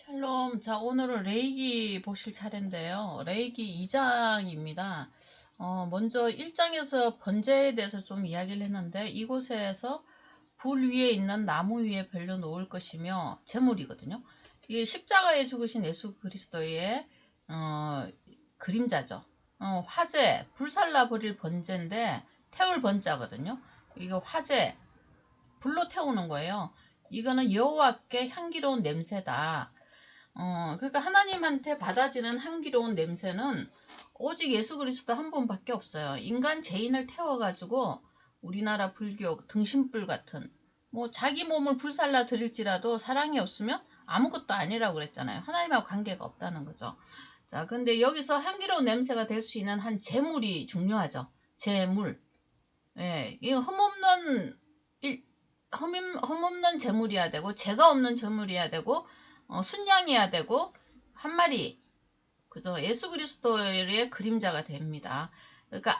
샬롬. 자, 오늘은 레이기 보실 차례인데요. 레이기 2장입니다. 먼저 1장에서 번제에 대해서 좀 이야기를 했는데, 이곳에서 불 위에 있는 나무 위에 별려 놓을 것이며 제물이거든요. 이게 십자가에 죽으신 예수 그리스도의 그림자죠. 화재, 불살라 버릴 번제인데 태울 번자거든요. 이거 화재, 불로 태우는 거예요. 이거는 여호와께 향기로운 냄새다. 그러니까 하나님한테 받아지는 향기로운 냄새는 오직 예수 그리스도 한 분밖에 없어요. 인간 죄인을 태워가지고 우리나라 불교 등신불 같은 뭐 자기 몸을 불살라 드릴지라도 사랑이 없으면 아무것도 아니라고 그랬잖아요. 하나님하고 관계가 없다는 거죠. 자, 근데 여기서 향기로운 냄새가 될 수 있는 한 제물이 중요하죠. 제물. 예, 이거 흠없는 제물이어야 되고 죄가 없는 제물이어야 되고 순양이어야 되고 한 마리, 그죠? 예수 그리스도의 그림자가 됩니다. 그러니까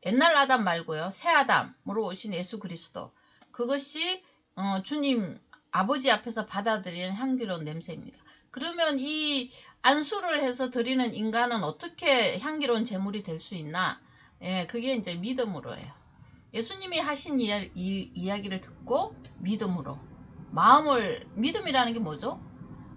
옛날 아담 말고요, 새 아담으로 오신 예수 그리스도, 그것이 주님 아버지 앞에서 받아들이는 향기로운 냄새입니다. 그러면 이 안수를 해서 드리는 인간은 어떻게 향기로운 제물이 될 수 있나? 예, 그게 이제 믿음으로 해요. 예수님이 하신 이야기를 듣고 믿음으로 믿음이라는 게 뭐죠?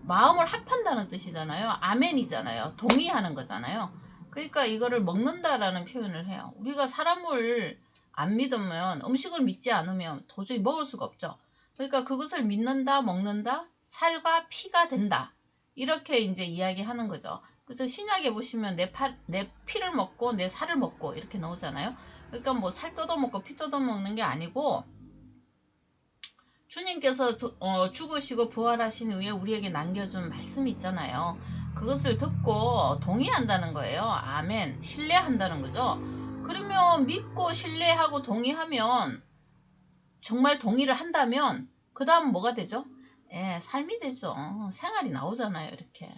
마음을 합한다는 뜻이잖아요. 아멘이잖아요. 동의하는 거잖아요. 그러니까 이거를 먹는다라는 표현을 해요. 우리가 사람을 안 믿으면, 음식을 믿지 않으면 도저히 먹을 수가 없죠. 그러니까 그것을 믿는다, 먹는다, 살과 피가 된다. 이렇게 이제 이야기하는 거죠. 그래서 신약에 보시면 내 피를 먹고 내 살을 먹고 이렇게 나오잖아요. 그러니까 뭐 살 뜯어먹고 피 뜯어먹는 게 아니고, 주님께서 죽으시고 부활하신 후에 우리에게 남겨준 말씀이 있잖아요. 그것을 듣고 동의한다는 거예요. 아멘. 신뢰한다는 거죠. 그러면 믿고 신뢰하고 동의하면, 정말 동의를 한다면 그 다음 뭐가 되죠? 예, 삶이 되죠. 생활이 나오잖아요. 이렇게.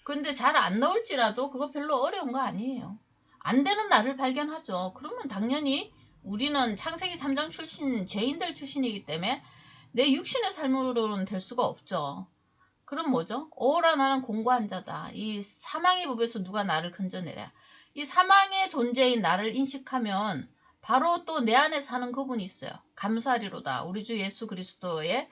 근데 잘 안 나올지라도 그거 별로 어려운 거 아니에요. 안 되는 나를 발견하죠. 그러면 당연히 우리는 창세기 3장 출신, 죄인들 출신이기 때문에 내 육신의 삶으로는 될 수가 없죠. 그럼 뭐죠? 오라 나는 공고한 자다. 이 사망의 법에서 누가 나를 건져내랴. 이 사망의 존재인 나를 인식하면 바로 또 내 안에 사는 그분이 있어요. 감사리로다. 우리 주 예수 그리스도의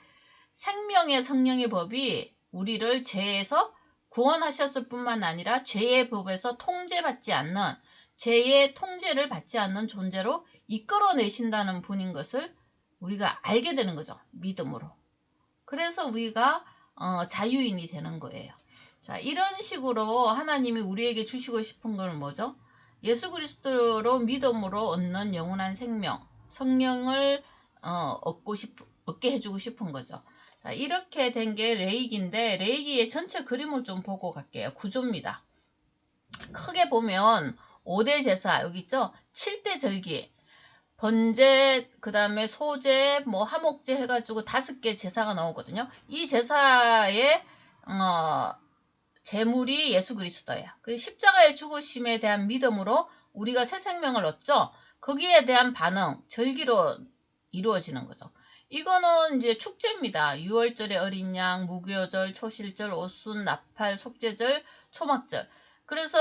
생명의 성령의 법이 우리를 죄에서 구원하셨을 뿐만 아니라 죄의 법에서 통제받지 않는, 죄의 통제를 받지 않는 존재로 이끌어내신다는 분인 것을 우리가 알게 되는 거죠. 믿음으로. 그래서 우리가 자유인이 되는 거예요. 자, 이런 식으로 하나님이 우리에게 주시고 싶은 건 뭐죠? 예수 그리스도로 믿음으로 얻는 영원한 생명, 성령을 얻게 해주고 싶은 거죠. 자, 이렇게 된 게 레이기인데, 레이기의 전체 그림을 좀 보고 갈게요. 구조입니다. 크게 보면 5대 제사, 여기 있죠? 7대 절기, 번제, 그 다음에 소제, 뭐 화목제 해가지고 5개 제사가 나오거든요. 이 제사의 제물이 예수 그리스도예요. 그 십자가의 죽으심에 대한 믿음으로 우리가 새 생명을 얻죠. 거기에 대한 반응, 절기로 이루어지는 거죠. 이거는 이제 축제입니다. 6월절의 어린 양, 무교절, 초실절, 오순, 나팔, 속죄절, 초막절. 그래서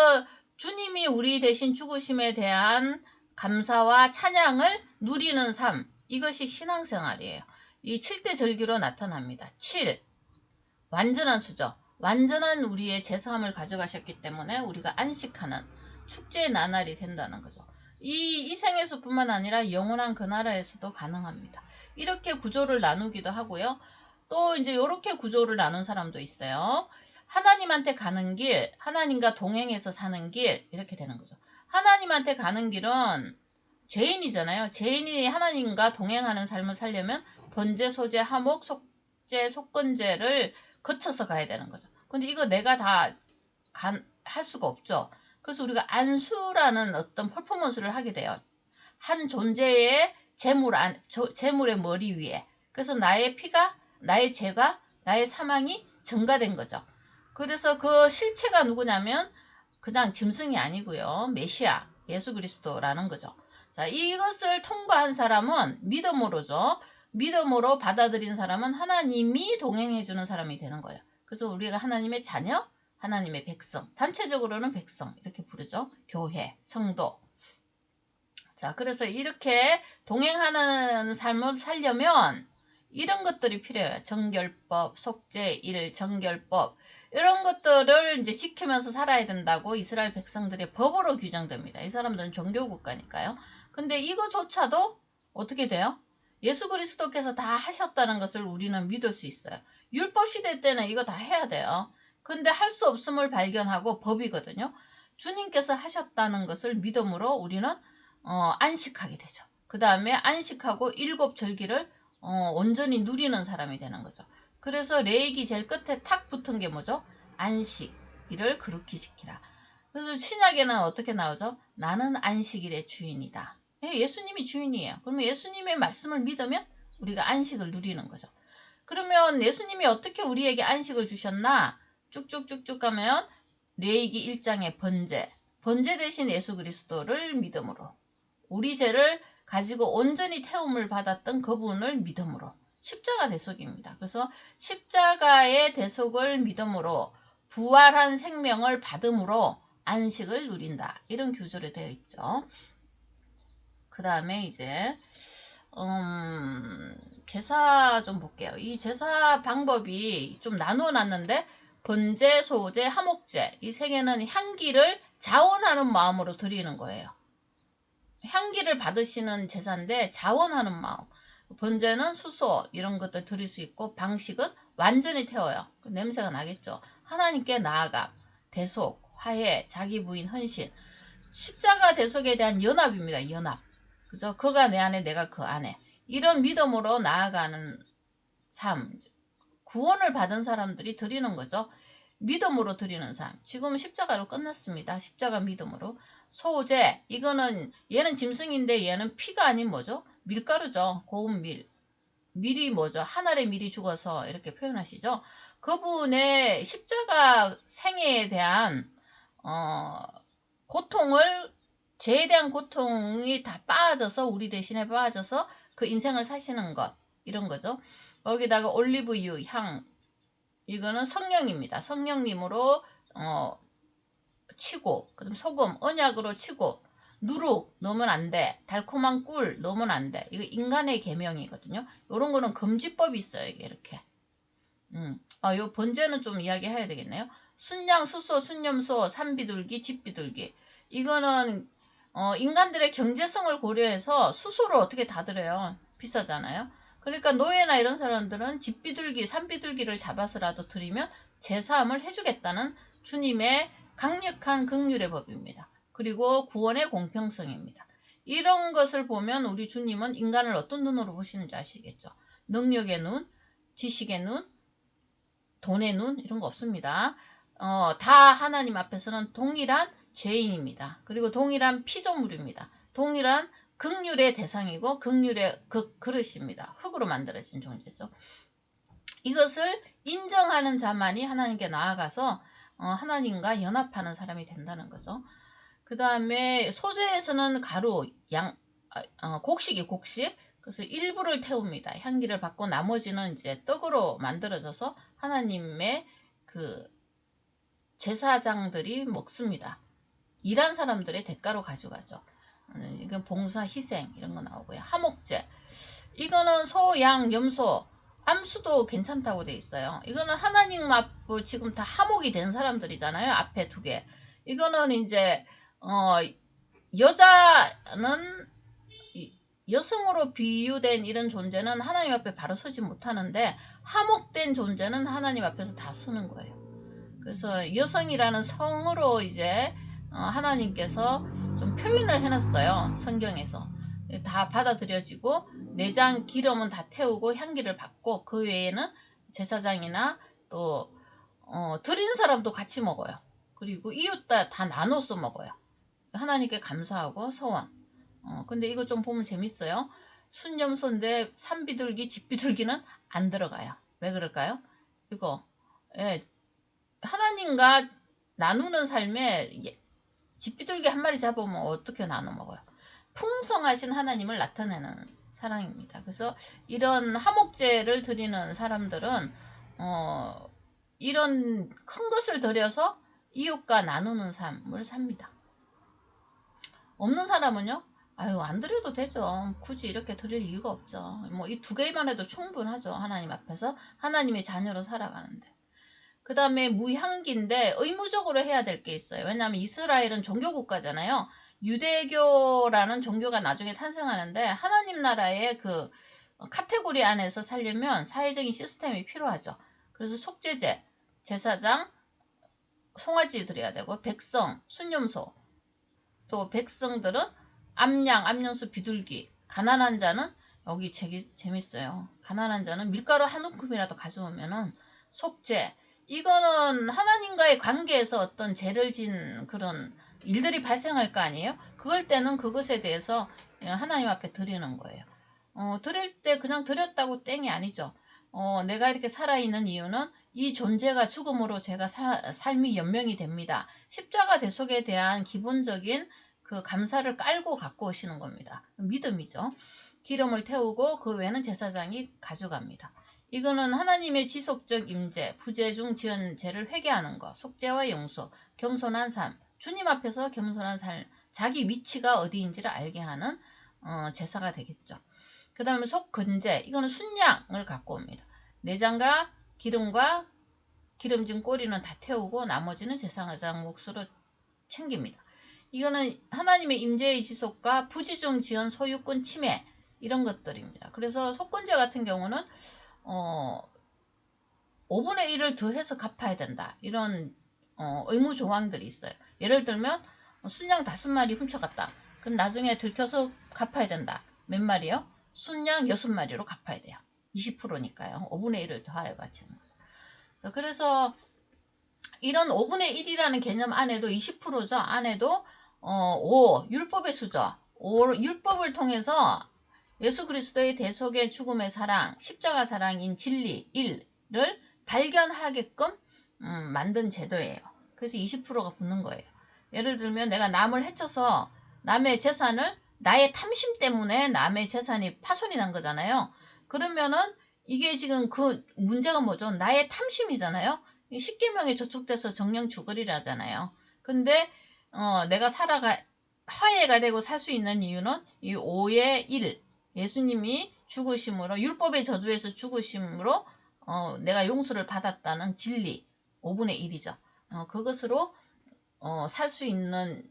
주님이 우리 대신 죽으심에 대한 감사와 찬양을 누리는 삶, 이것이 신앙생활이에요. 이 7대 절기로 나타납니다. 7, 완전한 수죠. 완전한 우리의 제사함을 가져가셨기 때문에 우리가 안식하는 축제의 나날이 된다는 거죠. 이 생에서 뿐만 아니라 영원한 그 나라에서도 가능합니다. 이렇게 구조를 나누기도 하고요. 또 이제 이렇게 구조를 나눈 사람도 있어요. 하나님한테 가는 길, 하나님과 동행해서 사는 길, 이렇게 되는 거죠. 하나님한테 가는 길은 죄인이잖아요. 죄인이 하나님과 동행하는 삶을 살려면 번제, 소제, 화목, 속죄, 속건제를 거쳐서 가야 되는 거죠. 근데 이거 내가 다 할 수가 없죠. 그래서 우리가 안수라는 어떤 퍼포먼스를 하게 돼요. 한 존재의 재물의 머리 위에. 그래서 나의 피가, 나의 죄가, 나의 사망이 증가된 거죠. 그래서 그 실체가 누구냐면 그냥 짐승이 아니고요. 메시아, 예수 그리스도라는 거죠. 자, 이것을 통과한 사람은 믿음으로죠. 믿음으로 받아들인 사람은 하나님이 동행해주는 사람이 되는 거예요. 그래서 우리가 하나님의 자녀, 하나님의 백성, 단체적으로는 백성 이렇게 부르죠. 교회, 성도. 자, 그래서 이렇게 동행하는 삶을 살려면 이런 것들이 필요해요. 정결법, 속죄, 일, 정결법 이런 것들을 이제 지키면서 살아야 된다고 이스라엘 백성들의 법으로 규정됩니다. 이 사람들은 종교국가니까요. 근데 이거조차도 어떻게 돼요? 예수 그리스도께서 다 하셨다는 것을 우리는 믿을 수 있어요. 율법 시대 때는 이거 다 해야 돼요. 근데 할 수 없음을 발견하고 법이거든요. 주님께서 하셨다는 것을 믿음으로 우리는 안식하게 되죠. 그 다음에 안식하고 일곱 절기를 온전히 누리는 사람이 되는 거죠. 그래서 레이기 제일 끝에 탁 붙은 게 뭐죠? 안식, 이를 거룩히 지키라. 그래서 신약에는 어떻게 나오죠? 나는 안식일의 주인이다. 예수님이 주인이에요. 그러면 예수님의 말씀을 믿으면 우리가 안식을 누리는 거죠. 그러면 예수님이 어떻게 우리에게 안식을 주셨나? 쭉쭉쭉쭉 가면 레이기 1장의 번제 대신 예수 그리스도를 믿음으로 우리 죄를 가지고 온전히 태움을 받았던 그분을 믿음으로 십자가 대속입니다. 그래서 십자가의 대속을 믿음으로 부활한 생명을 받음으로 안식을 누린다. 이런 규절이 되어 있죠. 그 다음에 이제 제사 좀 볼게요. 이 제사 방법이 좀 나누어 놨는데 번제, 소제, 화목제 이 세 개는 향기를 자원하는 마음으로 드리는 거예요. 향기를 받으시는 제사인데 자원하는 마음. 번제는 수소 이런 것들 드릴 수 있고 방식은 완전히 태워요. 냄새가 나겠죠. 하나님께 나아감, 대속, 화해, 자기 부인, 헌신. 십자가 대속에 대한 연합입니다. 연합. 그죠? 그가 내 안에 내가 그 안에. 이런 믿음으로 나아가는 삶. 구원을 받은 사람들이 드리는 거죠. 믿음으로 드리는 삶. 지금 십자가로 끝났습니다. 십자가 믿음으로. 소제, 이거는 얘는 짐승인데 얘는 피가 아닌 뭐죠? 밀가루죠. 고운 밀. 밀이 뭐죠? 한 알의 밀이 죽어서 이렇게 표현하시죠. 그분의 십자가 생애에 대한 고통을 죄에 대한 고통이 다 빠져서 우리 대신에 빠져서 그 인생을 사시는 것 이런 거죠. 거기다가 올리브유 향 이거는 성령입니다. 성령님으로 치고 그다음 소금 언약으로 치고 누룩 넣으면 안 돼. 달콤한 꿀 넣으면 안 돼. 이거 인간의 계명이거든요. 이런 거는 금지법이 있어요. 이게 이렇게. 요 번제는 좀 이야기해야 되겠네요. 순양, 수소, 순염소, 산비둘기, 집비둘기. 이거는 인간들의 경제성을 고려해서 수소를 어떻게 다 드려요. 비싸잖아요. 그러니까 노예나 이런 사람들은 집비둘기, 산비둘기를 잡아서라도 드리면 제사함을 해주겠다는 주님의 강력한 긍휼의 법입니다. 그리고 구원의 공평성입니다. 이런 것을 보면 우리 주님은 인간을 어떤 눈으로 보시는지 아시겠죠. 능력의 눈, 지식의 눈, 돈의 눈 이런 거 없습니다. 다 하나님 앞에서는 동일한 죄인입니다. 그리고 동일한 피조물입니다. 동일한 긍휼의 대상이고 긍휼의 그릇입니다. 흙으로 만들어진 존재죠. 이것을 인정하는 자만이 하나님께 나아가서 하나님과 연합하는 사람이 된다는 거죠. 그 다음에 소재에서는 가루, 곡식이 곡식. 그래서 일부를 태웁니다. 향기를 받고 나머지는 이제 떡으로 만들어져서 하나님의 그 제사장들이 먹습니다. 일한 사람들의 대가로 가져가죠. 이건 봉사, 희생 이런 거 나오고요. 화목제. 이거는 소, 양, 염소, 암수도 괜찮다고 돼 있어요. 이거는 하나님 앞 지금 다 화목이 된 사람들이잖아요. 앞에 두 개. 이거는 이제 여자는 여성으로 비유된 이런 존재는 하나님 앞에 바로 서지 못하는데 화목된 존재는 하나님 앞에서 다 서는 거예요. 그래서 여성이라는 성으로 이제 하나님께서 좀 표현을 해놨어요. 성경에서. 다 받아들여지고 내장 기름은 다 태우고 향기를 받고 그 외에는 제사장이나 또 드리는 사람도 같이 먹어요. 그리고 이웃 다 나눠서 먹어요. 하나님께 감사하고 소원. 근데 이거 좀 보면 재밌어요. 순염소인데 산비둘기, 집비둘기는 안 들어가요. 왜 그럴까요? 이거 하나님과 나누는 삶에 집비둘기 한 마리 잡으면 어떻게 나눠 먹어요? 풍성하신 하나님을 나타내는 사랑입니다. 그래서 이런 화목제를 드리는 사람들은 이런 큰 것을 들여서 이웃과 나누는 삶을 삽니다. 없는 사람은요, 아유, 안 드려도 되죠. 굳이 이렇게 드릴 이유가 없죠. 뭐 이 두 개만 해도 충분하죠. 하나님 앞에서 하나님의 자녀로 살아가는데. 그 다음에 무향기인데 의무적으로 해야 될 게 있어요. 왜냐하면 이스라엘은 종교국가잖아요. 유대교라는 종교가 나중에 탄생하는데 하나님 나라의 그 카테고리 안에서 살려면 사회적인 시스템이 필요하죠. 그래서 속죄제, 제사장, 송아지 드려야 되고 백성, 순념소, 또 백성들은 암양, 암염소, 비둘기, 가난한 자는 여기 재밌어요. 가난한 자는 밀가루 한 움큼이라도 가져오면은 속죄, 이거는 하나님과의 관계에서 어떤 죄를 진 그런 일들이 발생할 거 아니에요? 그럴 때는 그것에 대해서 하나님 앞에 드리는 거예요. 드릴 때 그냥 드렸다고 땡이 아니죠. 내가 이렇게 살아있는 이유는 이 존재가 죽음으로 제가 삶이 연명이 됩니다. 십자가 대속에 대한 기본적인 그 감사를 깔고 갖고 오시는 겁니다. 믿음이죠. 기름을 태우고 그 외에는 제사장이 가져갑니다. 이거는 하나님의 지속적 임재, 부재 중 지은 죄를 회개하는 것, 속죄와 용서, 겸손한 삶, 주님 앞에서 겸손한 삶, 자기 위치가 어디인지를 알게 하는 제사가 되겠죠. 그 다음에 속건제, 이거는 순양을 갖고 옵니다. 내장과 기름과 기름진 꼬리는 다 태우고 나머지는 제사장 몫으로 챙깁니다. 이거는 하나님의 임재의 지속과 부지중 지연 소유권 침해 이런 것들입니다. 그래서 속건제 같은 경우는 5분의 1을 더해서 갚아야 된다. 이런 의무 조항들이 있어요. 예를 들면 순양 5마리 훔쳐갔다. 그럼 나중에 들켜서 갚아야 된다. 몇 마리요? 순양 6마리로 갚아야 돼요. 20%니까요. 5분의 1을 더하여 바치는 거죠. 그래서 이런 5분의 1이라는 개념 안에도 20%죠. 안에도 5, 율법의 수죠. 율법을 통해서 예수 그리스도의 대속의 죽음의 사랑, 십자가 사랑인 진리, 1을 발견하게끔 만든 제도예요. 그래서 20%가 붙는 거예요. 예를 들면 내가 남을 해쳐서 남의 재산을 나의 탐심 때문에 남의 재산이 파손이 난 거잖아요. 그러면은 이게 지금 그 문제가 뭐죠? 나의 탐심이잖아요. 10계명에 저촉돼서 정령 죽으리라잖아요. 근데 내가 화해가 되고 살 수 있는 이유는 이 5의 1, 예수님이 죽으심으로 율법의 저주에서 죽으심으로 내가 용서를 받았다는 진리 5분의 1이죠. 그것으로 살 수 있는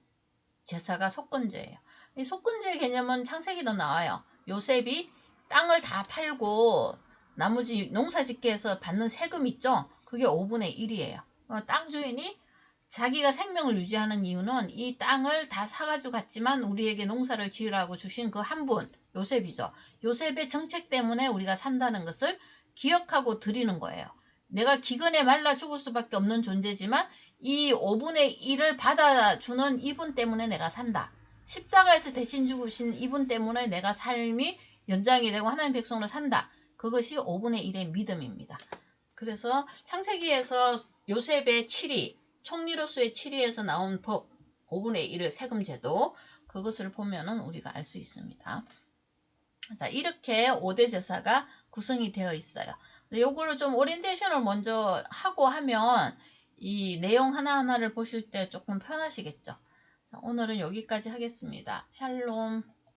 제사가 속건제예요. 이 속건제 개념은 창세기도 나와요. 요셉이 땅을 다 팔고 나머지 농사짓게 해서 받는 세금 있죠. 그게 5분의 1이에요. 땅 주인이 자기가 생명을 유지하는 이유는 이 땅을 다 사가지고 갔지만 우리에게 농사를 지으라고 주신 그 한 분, 요셉이죠. 요셉의 정책 때문에 우리가 산다는 것을 기억하고 드리는 거예요. 내가 기근에 말라 죽을 수밖에 없는 존재지만 이 5분의 1을 받아주는 이분 때문에 내가 산다. 십자가에서 대신 죽으신 이분 때문에 내가 삶이 연장이 되고 하나님 백성으로 산다. 그것이 5분의 1의 믿음입니다. 그래서 창세기에서 요셉의 7위, 총리로서의 7위에서 나온 법 5분의 1을 세금제도, 그것을 보면은 우리가 알 수 있습니다. 자, 이렇게 5대 제사가 구성이 되어 있어요. 요거를 좀 오리엔테이션을 먼저 하고 하면 이 내용 하나하나를 보실 때 조금 편하시겠죠. 자, 오늘은 여기까지 하겠습니다. 샬롬.